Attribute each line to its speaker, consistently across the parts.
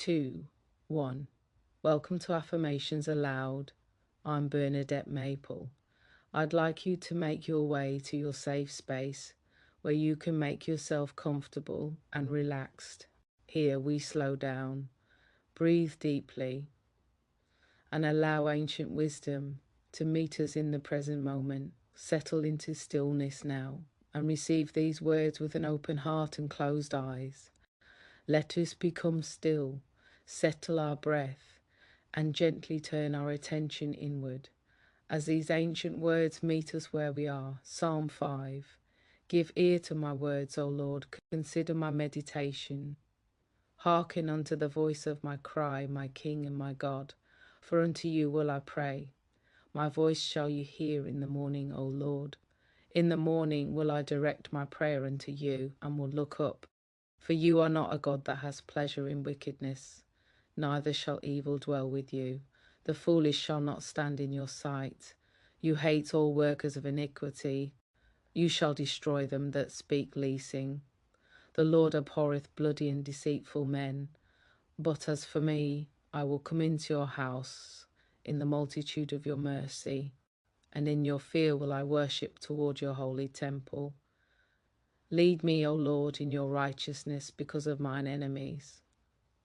Speaker 1: 2, 1. Welcome to Affirmations Aloud. I'm Bernadette Maple. I'd like you to make your way to your safe space where you can make yourself comfortable and relaxed. Here we slow down, breathe deeply, and allow ancient wisdom to meet us in the present moment. Settle into stillness now and receive these words with an open heart and closed eyes. Let us become still, settle our breath, and gently turn our attention inward. As these ancient words meet us where we are. Psalm 5. Give ear to my words, O Lord, consider my meditation. Hearken unto the voice of my cry, my King and my God, for unto you will I pray. My voice shall you hear in the morning, O Lord. In the morning will I direct my prayer unto you, and will look up. For you are not a God that has pleasure in wickedness, neither shall evil dwell with you. The foolish shall not stand in your sight. You hate all workers of iniquity. You shall destroy them that speak leasing. The Lord abhorreth bloody and deceitful men. But as for me, I will come into your house in the multitude of your mercy, and in your fear will I worship toward your holy temple. Lead me, O Lord, in your righteousness because of mine enemies.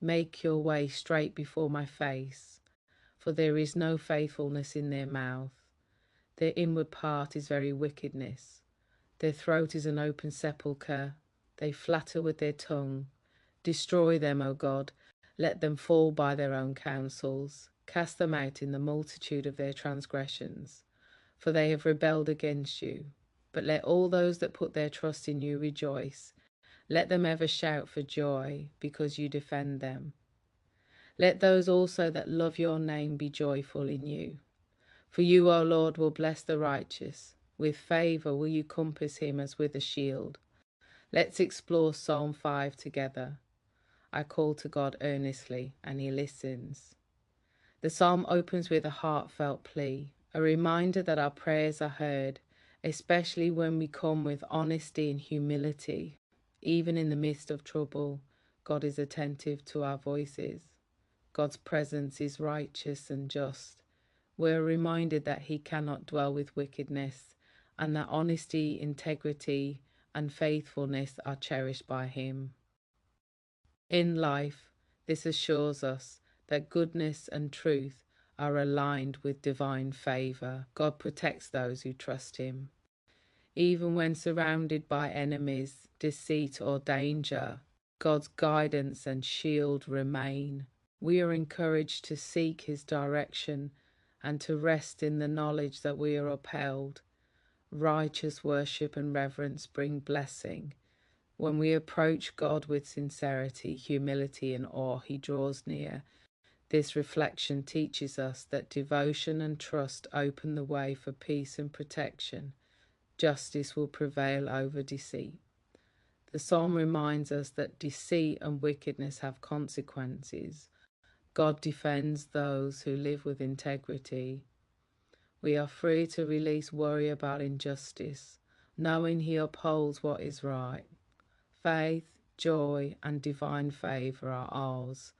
Speaker 1: Make your way straight before my face, for there is no faithfulness in their mouth. Their inward part is very wickedness. Their throat is an open sepulchre. They flatter with their tongue. Destroy them, O God. Let them fall by their own counsels. Cast them out in the multitude of their transgressions, for they have rebelled against you. But let all those that put their trust in you rejoice. Let them ever shout for joy, because you defend them. Let those also that love your name be joyful in you. For you, O Lord, will bless the righteous. With favour will you compass him as with a shield. Let's explore Psalm 5 together. I call to God earnestly, and he listens. The psalm opens with a heartfelt plea, a reminder that our prayers are heard, especially when we come with honesty and humility. Even in the midst of trouble, God is attentive to our voices. God's presence is righteous and just. We're reminded that he cannot dwell with wickedness, and that honesty, integrity, and faithfulness are cherished by him. In life, this assures us that goodness and truth are aligned with divine favour. God protects those who trust him. Even when surrounded by enemies, deceit or danger, God's guidance and shield remain. We are encouraged to seek his direction and to rest in the knowledge that we are upheld. Righteous worship and reverence bring blessing. When we approach God with sincerity, humility and awe, he draws near. This reflection teaches us that devotion and trust open the way for peace and protection. Justice will prevail over deceit. The psalm reminds us that deceit and wickedness have consequences. God defends those who live with integrity. We are free to release worry about injustice, knowing he upholds what is right. Faith, joy, and divine favour are ours.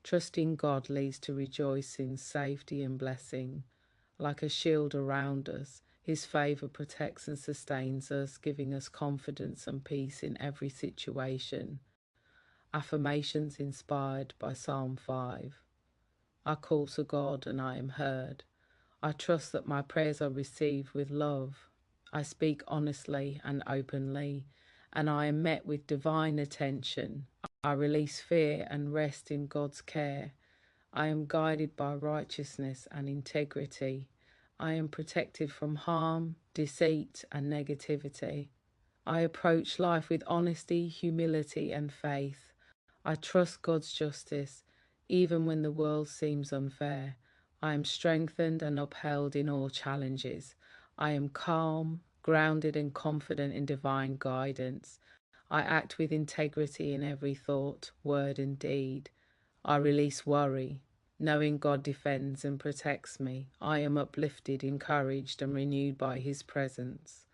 Speaker 1: Trusting God leads to rejoicing, safety, and blessing. Like a shield around us, his favour protects and sustains us, giving us confidence and peace in every situation. Affirmations inspired by Psalm 5. I call to God and I am heard. I trust that my prayers are received with love. I speak honestly and openly, and I am met with divine attention. I release fear and rest in God's care. I am guided by righteousness and integrity. I am protected from harm, deceit, and negativity. I approach life with honesty, humility, and faith. I trust God's justice, even when the world seems unfair. I am strengthened and upheld in all challenges. I am calm, grounded, and confident in divine guidance. I act with integrity in every thought, word, and deed. I release worry, knowing God defends and protects me. I am uplifted, encouraged, and renewed by his presence.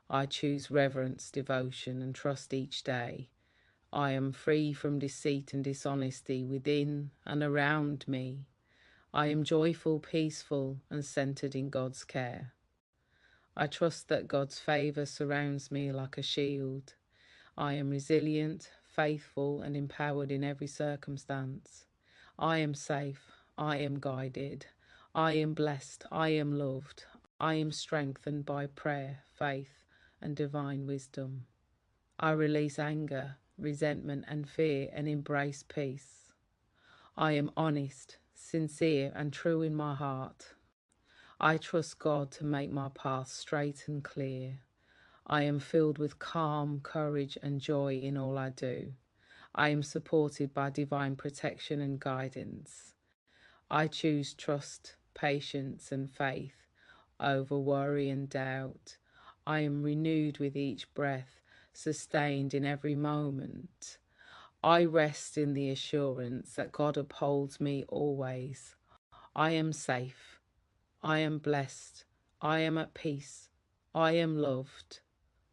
Speaker 1: I choose reverence, devotion, and trust each day. I am free from deceit and dishonesty within and around me. I am joyful, peaceful, and centered in God's care. I trust that God's favor surrounds me like a shield. I am resilient, faithful, and empowered in every circumstance. I am safe. I am guided. I am blessed. I am loved. I am strengthened by prayer, faith, and divine wisdom. I release anger, resentment, and fear and embrace peace. I am honest, sincere, and true in my heart. I trust God to make my path straight and clear. I am filled with calm, courage, and joy in all I do. I am supported by divine protection and guidance. I choose trust, patience, and faith over worry and doubt. I am renewed with each breath, sustained in every moment. I rest in the assurance that God upholds me always. I am safe. I am blessed. I am at peace. I am loved.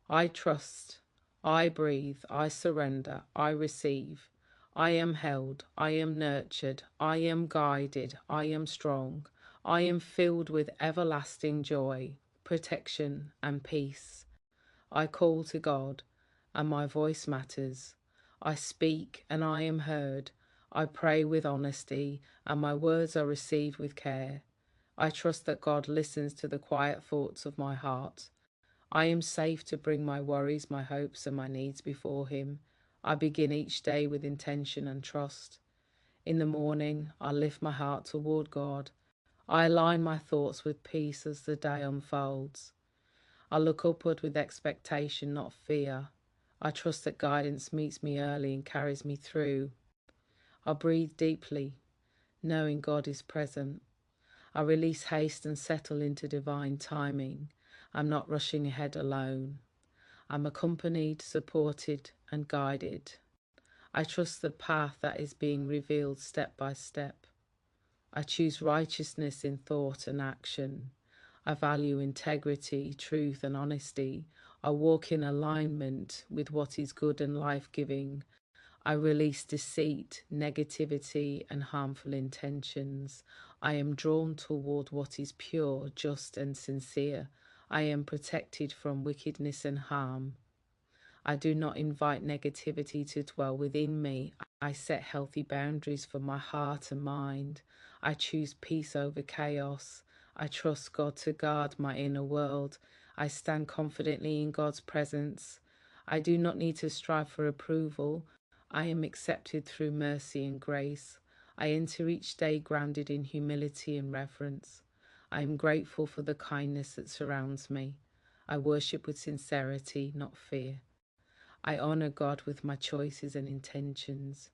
Speaker 1: I trust. I breathe. I surrender. I receive. I am held. I am nurtured. I am guided. I am strong. I am filled with everlasting joy, protection, and peace. I call to God, and my voice matters. I speak, and I am heard. I pray with honesty, and my words are received with care. I trust that God listens to the quiet thoughts of my heart. I am safe to bring my worries, my hopes, and my needs before Him. I begin each day with intention and trust. In the morning, I lift my heart toward God. I align my thoughts with peace as the day unfolds. I look upward with expectation, not fear. I trust that guidance meets me early and carries me through. I breathe deeply, knowing God is present. I release haste and settle into divine timing. I'm not rushing ahead alone. I'm accompanied, supported, and guided. I trust the path that is being revealed step by step. I choose righteousness in thought and action. I value integrity, truth, and honesty. I walk in alignment with what is good and life-giving. I release deceit, negativity, and harmful intentions. I am drawn toward what is pure, just, and sincere. I am protected from wickedness and harm. I do not invite negativity to dwell within me. I set healthy boundaries for my heart and mind. I choose peace over chaos. I trust God to guard my inner world. I stand confidently in God's presence. I do not need to strive for approval. I am accepted through mercy and grace. I enter each day grounded in humility and reverence. I am grateful for the kindness that surrounds me. I worship with sincerity, not fear. I honour God with my choices and intentions.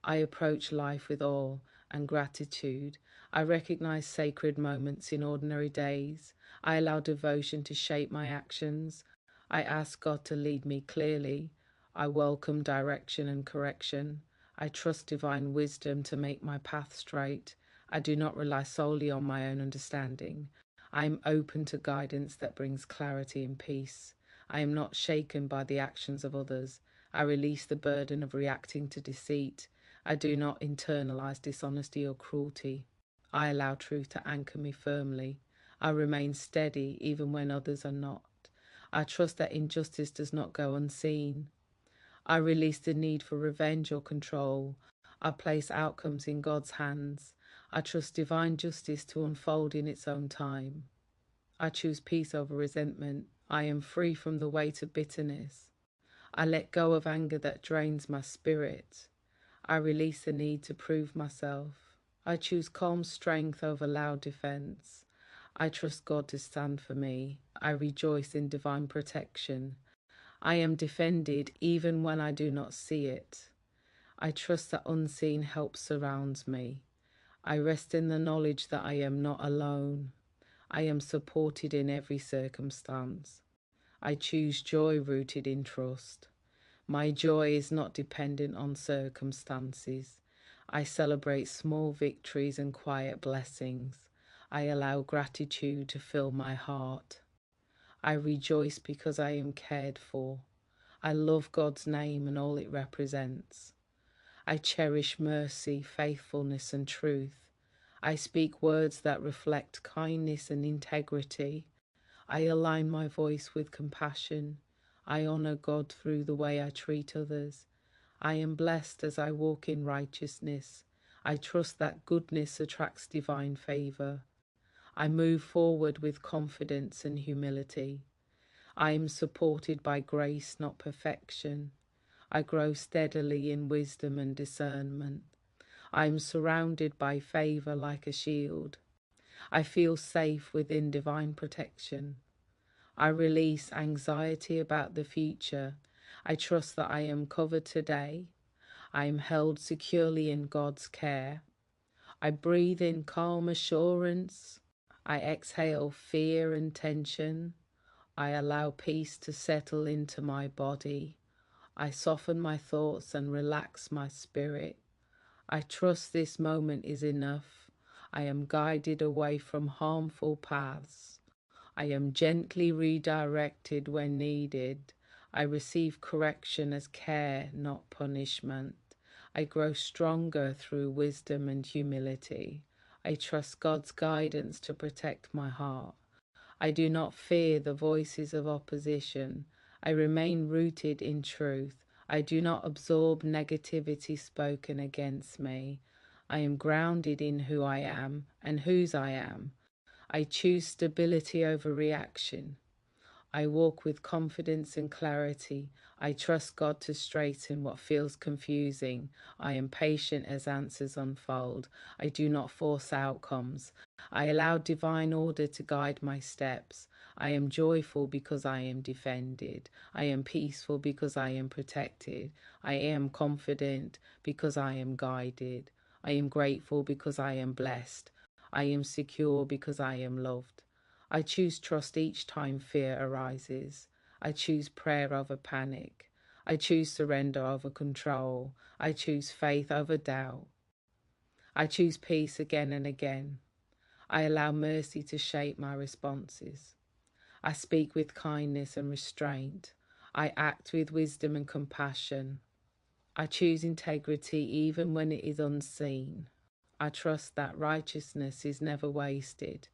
Speaker 1: I approach life with awe and gratitude. I recognise sacred moments in ordinary days. I allow devotion to shape my actions. I ask God to lead me clearly. I welcome direction and correction. I trust divine wisdom to make my path straight. I do not rely solely on my own understanding. I am open to guidance that brings clarity and peace. I am not shaken by the actions of others. I release the burden of reacting to deceit. I do not internalize dishonesty or cruelty. I allow truth to anchor me firmly. I remain steady even when others are not. I trust that injustice does not go unseen. I release the need for revenge or control. I place outcomes in God's hands. I trust divine justice to unfold in its own time. I choose peace over resentment. I am free from the weight of bitterness. I let go of anger that drains my spirit. I release the need to prove myself. I choose calm strength over loud defense. I trust God to stand for me. I rejoice in divine protection. I am defended even when I do not see it. I trust that unseen help surrounds me. I rest in the knowledge that I am not alone. I am supported in every circumstance. I choose joy rooted in trust. My joy is not dependent on circumstances. I celebrate small victories and quiet blessings. I allow gratitude to fill my heart. I rejoice because I am cared for. I love God's name and all it represents. I cherish mercy, faithfulness, and truth. I speak words that reflect kindness and integrity. I align my voice with compassion. I honor God through the way I treat others. I am blessed as I walk in righteousness. I trust that goodness attracts divine favor. I move forward with confidence and humility. I am supported by grace, not perfection. I grow steadily in wisdom and discernment. I am surrounded by favor like a shield. I feel safe within divine protection. I release anxiety about the future. I trust that I am covered today. I am held securely in God's care. I breathe in calm assurance. I exhale fear and tension. I allow peace to settle into my body. I soften my thoughts and relax my spirit. I trust this moment is enough. I am guided away from harmful paths. I am gently redirected when needed. I receive correction as care, not punishment. I grow stronger through wisdom and humility. I trust God's guidance to protect my heart. I do not fear the voices of opposition. I remain rooted in truth. I do not absorb negativity spoken against me. I am grounded in who I am and whose I am. I choose stability over reaction. I walk with confidence and clarity. I trust God to straighten what feels confusing. I am patient as answers unfold. I do not force outcomes. I allow divine order to guide my steps. I am joyful because I am defended. I am peaceful because I am protected. I am confident because I am guided. I am grateful because I am blessed. I am secure because I am loved. I choose trust each time fear arises. I choose prayer over panic. I choose surrender over control. I choose faith over doubt. I choose peace again and again. I allow mercy to shape my responses. I speak with kindness and restraint. I act with wisdom and compassion. I choose integrity even when it is unseen. I trust that righteousness is never wasted.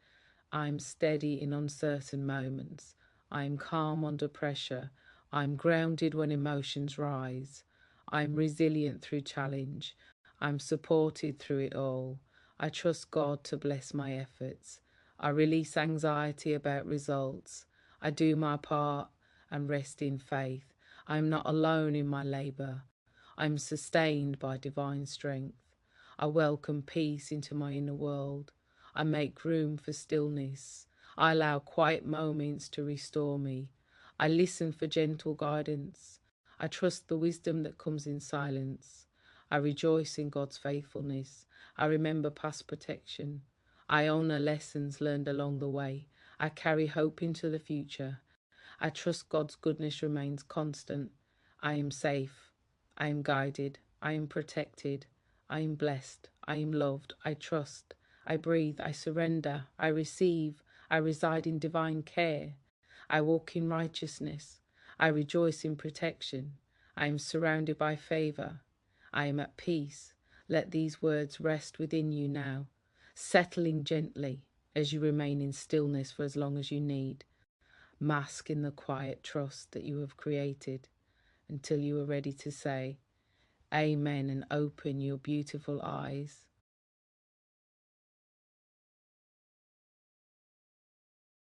Speaker 1: I am steady in uncertain moments. I am calm under pressure. I am grounded when emotions rise. I am resilient through challenge. I am supported through it all. I trust God to bless my efforts. I release anxiety about results. I do my part and rest in faith. I am not alone in my labour. I am sustained by divine strength. I welcome peace into my inner world. I make room for stillness. I allow quiet moments to restore me. I listen for gentle guidance. I trust the wisdom that comes in silence. I rejoice in God's faithfulness. I remember past protection. I honour lessons learned along the way. I carry hope into the future. I trust God's goodness remains constant. I am safe. I am guided. I am protected. I am blessed. I am loved. I trust. I breathe. I surrender. I receive. I reside in divine care. I walk in righteousness. I rejoice in protection. I am surrounded by favour. I am at peace. Let these words rest within you now, settling gently as you remain in stillness for as long as you need. Bask in the quiet trust that you have created until you are ready to say Amen and open your beautiful eyes.